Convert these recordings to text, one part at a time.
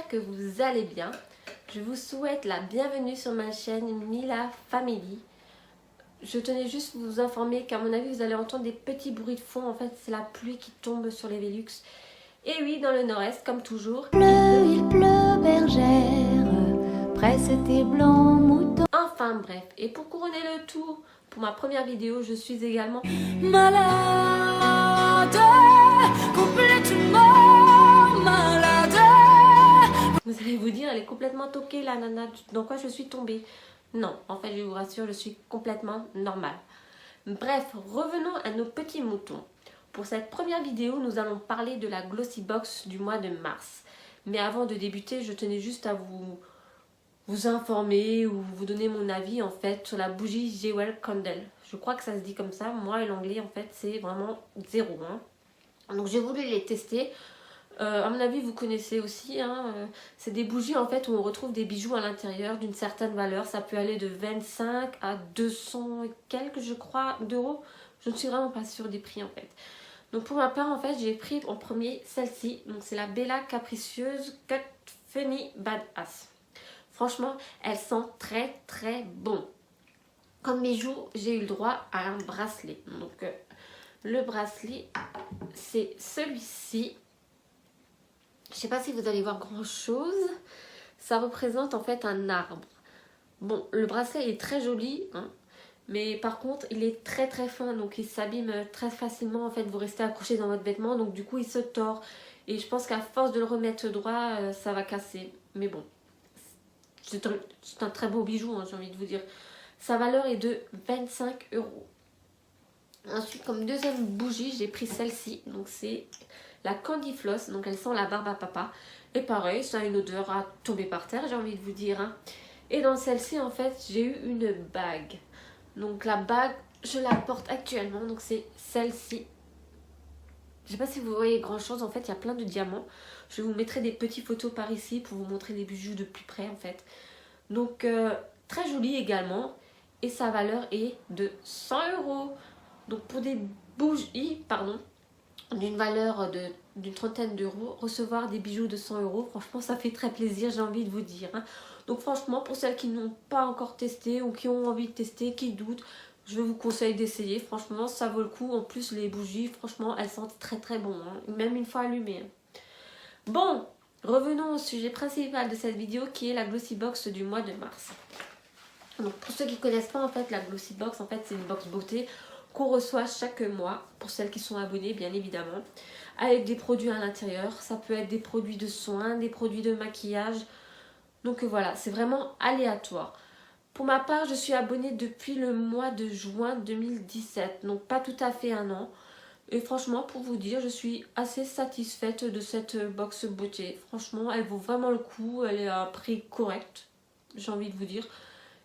j'espère que vous allez bien. Je vous souhaite la bienvenue sur ma chaîne Mila Family. Je tenais juste à vous informer qu'à mon avis vous allez entendre des petits bruits de fond. En fait c'est la pluie qui tombe sur les Velux. Et oui, dans le nord-est comme toujours. Il pleut bergère, presse tes blancs moutons. Enfin bref, et pour couronner le tout, pour ma première vidéo, je suis également Malade, complètement malade. Vous allez vous dire, elle est complètement toquée la nana, dans quoi je suis tombée? Non, en fait je vous rassure, je suis complètement normale. Bref, revenons à nos petits moutons. Pour cette première vidéo, nous allons parler de la Glossy Box du mois de mars. Mais avant de débuter, je tenais juste à vous informer ou vous donner mon avis en fait sur la bougie Jewel Candle. Je crois que ça se dit comme ça, moi et l'anglais en fait c'est vraiment zéro. Donc j'ai voulu les tester. À mon avis vous connaissez aussi, c'est des bougies en fait où on retrouve des bijoux à l'intérieur d'une certaine valeur. Ça peut aller de 25 à 200 et quelques je crois d'euros. Je ne suis vraiment pas sûre des prix en fait. Donc pour ma part en fait j'ai pris en premier celle-ci. Donc c'est la Bella Capricieuse Cut Funny Badass. Franchement elle sent très très bon. Comme bijoux j'ai eu le droit à un bracelet. Donc le bracelet c'est celui-ci. Je sais pas si vous allez voir grand chose. Ça représente en fait un arbre. Bon, le bracelet est très joli, mais par contre il est très très fin, donc il s'abîme très facilement. En fait, vous restez accroché dans votre vêtement, donc du coup il se tord. Et je pense qu'à force de le remettre droit, ça va casser. Mais bon, c'est un très beau bijou, j'ai envie de vous dire. Sa valeur est de 25 €. Ensuite, comme deuxième bougie, j'ai pris celle-ci. Donc c'est la Candy Floss, donc elle sent la barbe à papa. Et pareil, ça a une odeur à tomber par terre, j'ai envie de vous dire. Et dans celle-ci, en fait, j'ai eu une bague. Donc la bague, je la porte actuellement, donc c'est celle-ci. Je sais pas si vous voyez grand chose, en fait, il y a plein de diamants. Je vous mettrai des petites photos par ici pour vous montrer les bijoux de plus près, en fait. Donc, très jolie également. Et sa valeur est de 100 €. Donc pour des bougies, d'une valeur d'une trentaine d'euros, recevoir des bijoux de 100 €, franchement ça fait très plaisir, j'ai envie de vous dire. Donc franchement, pour celles qui n'ont pas encore testé ou qui ont envie de tester, qui doutent, je vous conseille d'essayer. Franchement ça vaut le coup. En plus les bougies, franchement elles sentent très très bon, même une fois allumées. Bon, revenons au sujet principal de cette vidéo qui est la Glossy Box du mois de mars. Donc pour ceux qui ne connaissent pas en fait la Glossy Box, en fait c'est une box beauté qu'on reçoit chaque mois, pour celles qui sont abonnées bien évidemment, avec des produits à l'intérieur. Ça peut être des produits de soins, des produits de maquillage. Donc voilà, c'est vraiment aléatoire. Pour ma part, je suis abonnée depuis le mois de juin 2017, donc pas tout à fait un an. Et franchement, pour vous dire, je suis assez satisfaite de cette box beauté. Franchement, elle vaut vraiment le coup, elle est à un prix correct, j'ai envie de vous dire.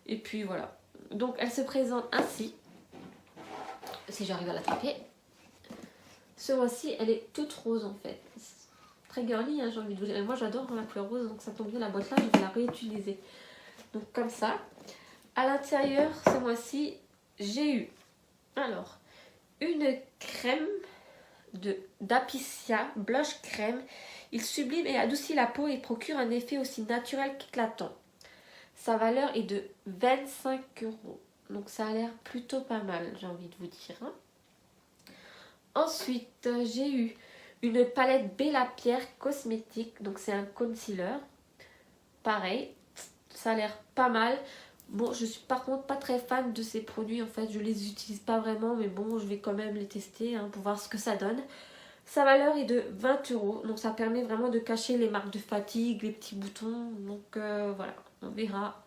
Et puis voilà, donc elle se présente ainsi. Si j'arrive à l'attraper. Ce mois-ci, elle est toute rose en fait. Très girly, j'ai envie de vous dire. Et moi, j'adore la couleur rose, donc ça tombe bien, la boîte là, je vais la réutiliser. Donc comme ça. À l'intérieur, ce mois-ci, j'ai eu alors une crème d'Apicia, blush crème. Il sublime et adoucit la peau et procure un effet aussi naturel qu'éclatant. Sa valeur est de 25 €. Donc ça a l'air plutôt pas mal, j'ai envie de vous dire. Ensuite, j'ai eu une palette Bella Pierre cosmétique. Donc c'est un concealer. Pareil, ça a l'air pas mal. Bon, je suis par contre pas très fan de ces produits. En fait, je les utilise pas vraiment. Mais bon, je vais quand même les tester pour voir ce que ça donne. Sa valeur est de 20 €. Donc ça permet vraiment de cacher les marques de fatigue, les petits boutons. Donc voilà, on verra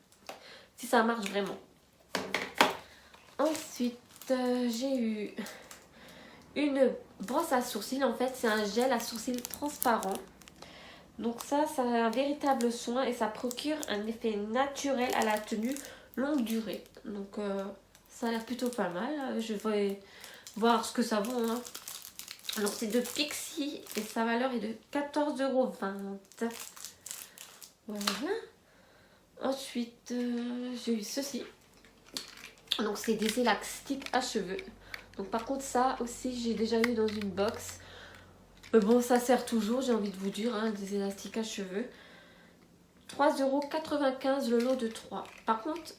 si ça marche vraiment. Ensuite, j'ai eu une brosse à sourcils. En fait, c'est un gel à sourcils transparent. Donc ça a un véritable soin et ça procure un effet naturel à la tenue longue durée. Donc ça a l'air plutôt pas mal. Je vais voir ce que ça vaut. Alors c'est de Pixi et sa valeur est de 14,20 €. Voilà. Ensuite, j'ai eu ceci. Donc c'est des élastiques à cheveux. Donc par contre ça aussi j'ai déjà eu dans une box. Mais bon ça sert toujours, j'ai envie de vous dire, des élastiques à cheveux. 3,95 € le lot de 3. Par contre,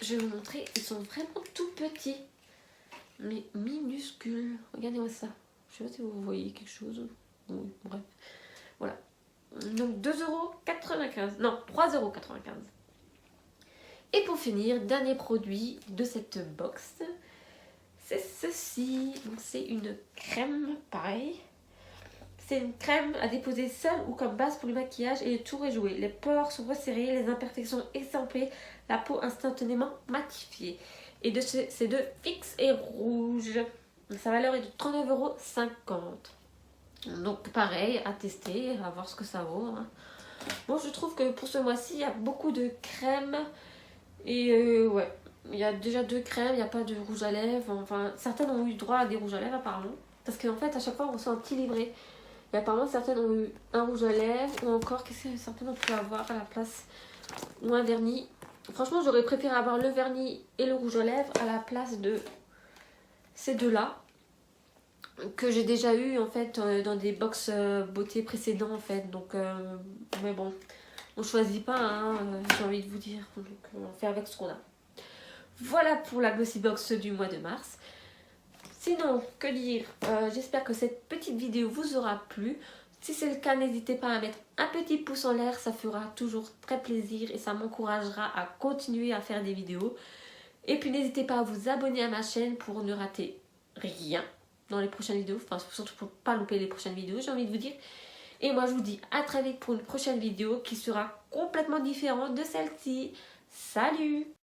je vais vous montrer, ils sont vraiment tout petits. Mais minuscules. Regardez-moi ça. Je sais pas si vous voyez quelque chose. Oui, bref. Voilà. Donc 2,95 €. Non, 3,95 €. Et pour finir, dernier produit de cette box, c'est ceci. Donc c'est une crème, pareil. C'est une crème à déposer seule ou comme base pour le maquillage et le tour est joué. Les pores sont resserrés, les imperfections estompées, la peau instantanément matifiée. Et c'est de Fix et Rouge. Sa valeur est de 39,50 €. Donc pareil, à tester, à voir ce que ça vaut. Hein. Bon, je trouve que pour ce mois-ci, il y a beaucoup de crèmes. Et ouais, il y a déjà 2 crèmes, il n'y a pas de rouge à lèvres. Enfin, certaines ont eu droit à des rouges à lèvres apparemment. Parce qu'en fait, à chaque fois, on reçoit un petit livret. Et apparemment, certaines ont eu un rouge à lèvres. Ou encore, qu'est-ce que certaines ont pu avoir à la place? Ou un vernis. Franchement, j'aurais préféré avoir le vernis et le rouge à lèvres à la place de ces deux-là. Que j'ai déjà eu en fait dans des box beauté précédents en fait. Donc, mais bon, on choisit pas, hein, j'ai envie de vous dire. Donc, on fait avec ce qu'on a. Voilà pour la Glossy Box du mois de mars. Sinon, que dire, j'espère que cette petite vidéo vous aura plu. Si c'est le cas, n'hésitez pas à mettre un petit pouce en l'air, ça fera toujours très plaisir et ça m'encouragera à continuer à faire des vidéos. Et puis n'hésitez pas à vous abonner à ma chaîne pour ne rater rien dans les prochaines vidéos, enfin surtout pour ne pas louper les prochaines vidéos, j'ai envie de vous dire. Et moi je vous dis à très vite pour une prochaine vidéo qui sera complètement différente de celle-ci. Salut!